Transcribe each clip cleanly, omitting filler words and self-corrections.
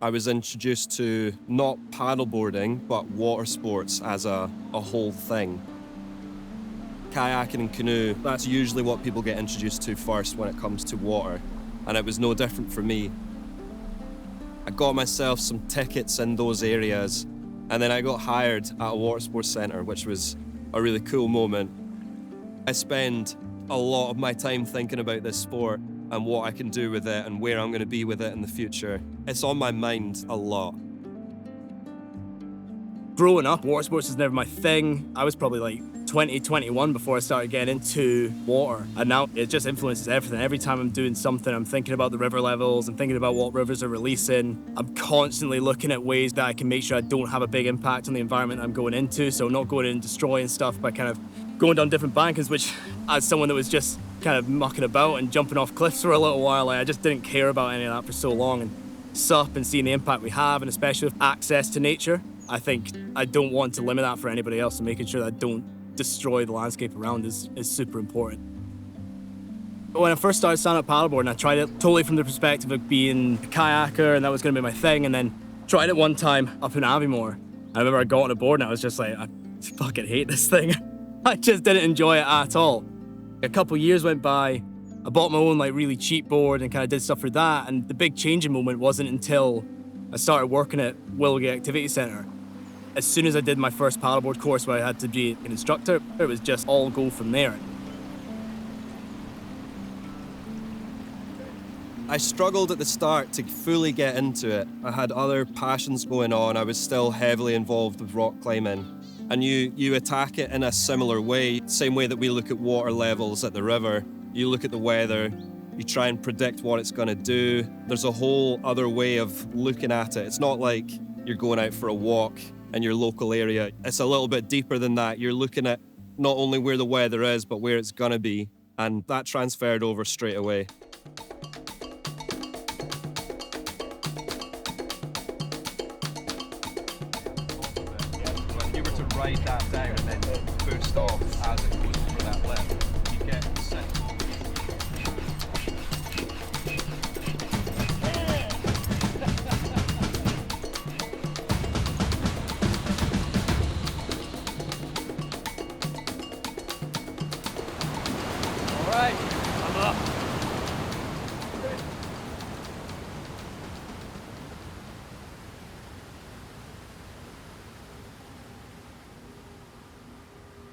I was introduced to not paddleboarding, but water sports as a whole thing. Kayaking and canoe, that's usually what people get introduced to first when it comes to water, and it was no different for me. I got myself some tickets in those areas, and then I got hired at a water sports centre, which was a really cool moment. I spend a lot of my time thinking about this sport and what I can do with it and where I'm going to be with it in the future. It's on my mind a lot. Growing up, water sports was never my thing. I was probably like 20, 21 before I started getting into water. And now it just influences everything. Every time I'm doing something, I'm thinking about the river levels, I'm thinking about what rivers are releasing. I'm constantly looking at ways that I can make sure I don't have a big impact on the environment I'm going into. So not going in and destroying stuff by kind of going down different bankings, which as someone that was just kind of mucking about and jumping off cliffs for a little while, I just didn't care about any of that for so long. And SUP and seeing the impact we have, and especially with access to nature, I think I don't want to limit that for anybody else, and making sure that I don't destroy the landscape around is super important. When I first started stand-up paddleboarding, I tried it totally from the perspective of being a kayaker, and that was going to be my thing, and then tried it one time up in Aviemore. I remember I got on a board and I was just like, I fucking hate this thing. I just didn't enjoy it at all. A couple years went by, I bought my own like really cheap board and kind of did stuff for that, and the big changing moment wasn't until I started working at Willowgate Activity Centre. As soon as I did my first paddleboard course where I had to be an instructor, it was just all go from there. I struggled at the start to fully get into it. I had other passions going on. I was still heavily involved with rock climbing. And you attack it in a similar way, same way that we look at water levels at the river. You look at the weather, you try and predict what it's going to do. There's a whole other way of looking at it. It's not like you're going out for a walk in your local area. It's a little bit deeper than that. You're looking at not only where the weather is, but where it's going to be. And that transferred over straight away. If you were to ride that down and then boost off as it goes over that lip, you get sick. Alright, I'm up.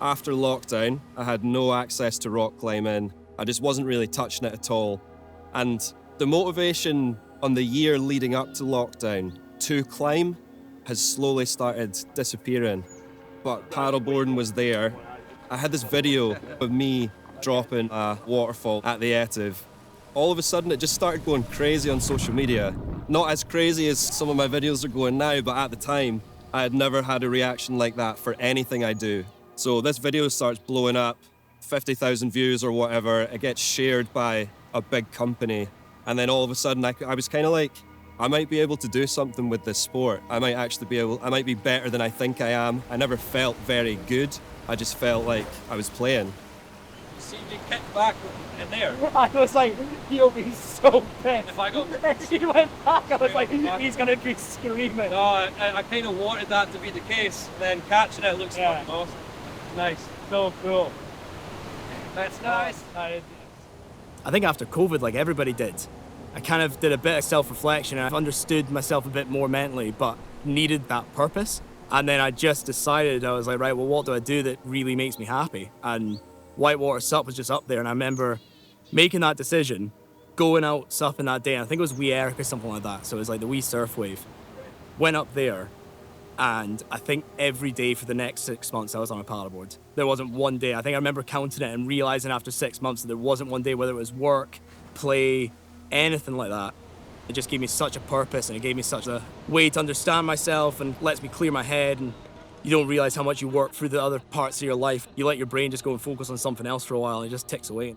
After lockdown, I had no access to rock climbing. I just wasn't really touching it at all. And the motivation on the year leading up to lockdown to climb has slowly started disappearing. But paddleboarding was there. I had this video of me dropping a waterfall at the Etive. All of a sudden, it just started going crazy on social media. Not as crazy as some of my videos are going now, but at the time, I had never had a reaction like that for anything I do. So this video starts blowing up, 50,000 views or whatever. It gets shared by a big company. And then all of a sudden, I was kind of like, I might be able to do something with this sport. I might be better than I think I am. I never felt very good. I just felt like I was playing. See you kick back in there. I was like, he'll be so pissed. If I go... As he went back, I was like, he's going to be screaming. No, I kind of wanted that to be the case. Then catching it looks fucking awesome. Nice, so cool. That's nice. I think after COVID, like everybody did, I kind of did a bit of self-reflection, and I've understood myself a bit more mentally, but needed that purpose. And then I just decided, I was like, right, well, what do I do that really makes me happy? And Whitewater SUP was just up there, and I remember making that decision, going out supping that day, and I think it was Wee Eric or something like that, so it was like the wee surf wave. Went up there, and I think every day for the next 6 months I was on a paddleboard. There wasn't one day. I think I remember counting it and realizing after 6 months that there wasn't one day, whether it was work, play, anything like that. It just gave me such a purpose, and it gave me such a way to understand myself and lets me clear my head, and you don't realize how much you work through the other parts of your life. You let your brain just go and focus on something else for a while, and it just ticks away.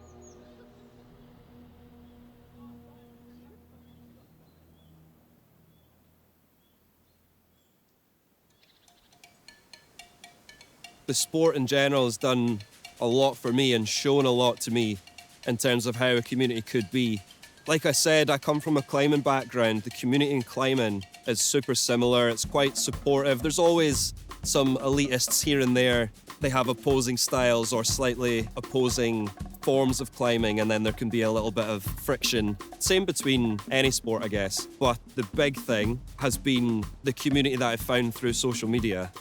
The sport in general has done a lot for me and shown a lot to me in terms of how a community could be. Like I said, I come from a climbing background. The community in climbing is super similar. It's quite supportive. There's always some elitists here and there. They have opposing styles or slightly opposing forms of climbing, and then there can be a little bit of friction. Same between any sport, I guess. But the big thing has been the community that I've found through social media.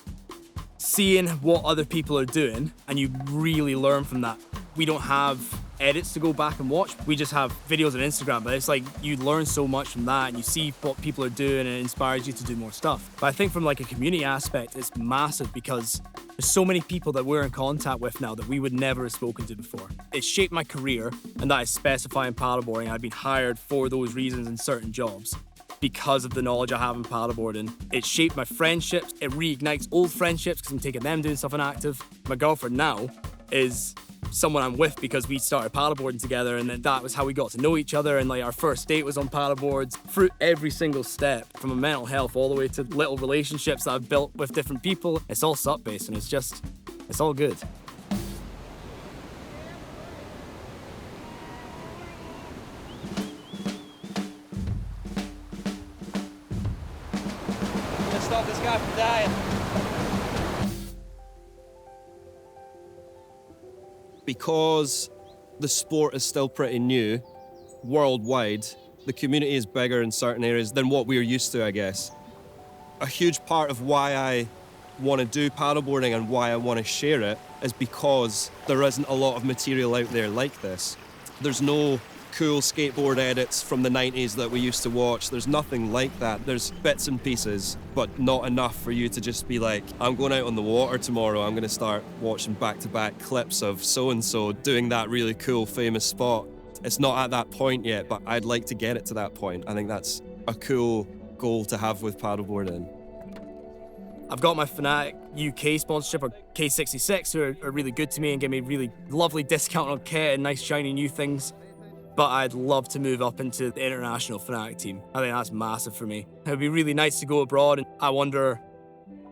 Seeing what other people are doing, and you really learn from that. We don't have edits to go back and watch. We just have videos on Instagram, but it's like you learn so much from that, and you see what people are doing, and it inspires you to do more stuff. But I think from like a community aspect, it's massive because there's so many people that we're in contact with now that we would never have spoken to before. It shaped my career, and that I specify in paddleboarding. I've been hired for those reasons in certain jobs because of the knowledge I have in paddleboarding. It shaped my friendships. It reignites old friendships because I'm taking them doing stuff inactive. My girlfriend now is someone I'm with because we started paddleboarding together, and then that was how we got to know each other, and like our first date was on paddleboards. Through every single step, from a mental health all the way to little relationships that I've built with different people, it's all sup-based, and it's all good. Let's stop this guy from dying. Because the sport is still pretty new, worldwide, the community is bigger in certain areas than what we're used to, I guess. A huge part of why I want to do paddleboarding and why I want to share it is because there isn't a lot of material out there like this. There's no cool skateboard edits from the 90s that we used to watch. There's nothing like that. There's bits and pieces, but not enough for you to just be like, I'm going out on the water tomorrow, I'm going to start watching back-to-back clips of so-and-so doing that really cool, famous spot. It's not at that point yet, but I'd like to get it to that point. I think that's a cool goal to have with paddleboarding. I've got my Fnatic UK sponsorship, or K66, who are really good to me and give me really lovely discount on kit and nice shiny new things. But I'd love to move up into the international Fnatic team. I think that's massive for me. It would be really nice to go abroad, and I wonder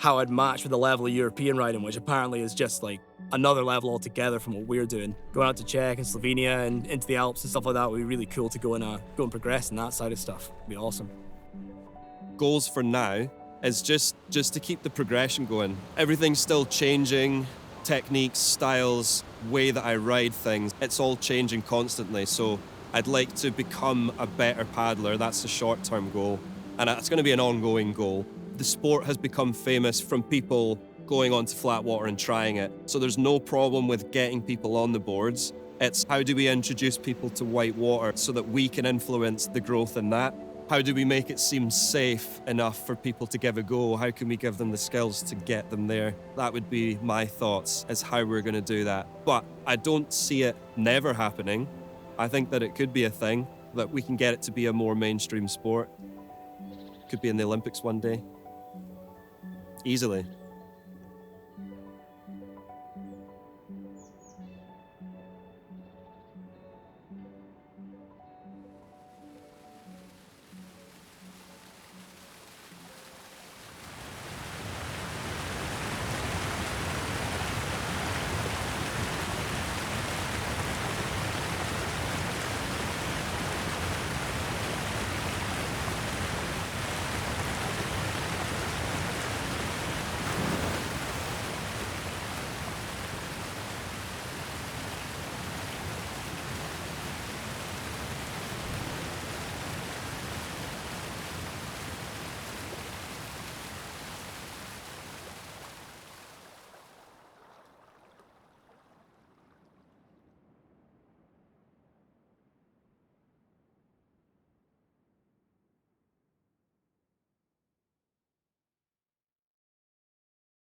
how I'd match with the level of European riding, which apparently is just like another level altogether from what we're doing. Going out to Czech and Slovenia and into the Alps and stuff like that would be really cool to go and progress in that side of stuff. It'd be awesome. Goals for now is just to keep the progression going. Everything's still changing. Techniques, styles, way that I ride things, it's all changing constantly. So I'd like to become a better paddler. That's the short-term goal. And it's going to be an ongoing goal. The sport has become famous from people going onto flat water and trying it. So there's no problem with getting people on the boards. It's how do we introduce people to whitewater so that we can influence the growth in that? How do we make it seem safe enough for people to give a go? How can we give them the skills to get them there? That would be my thoughts as how we're going to do that. But I don't see it never happening. I think that it could be a thing, that we can get it to be a more mainstream sport. Could be in the Olympics one day. Easily.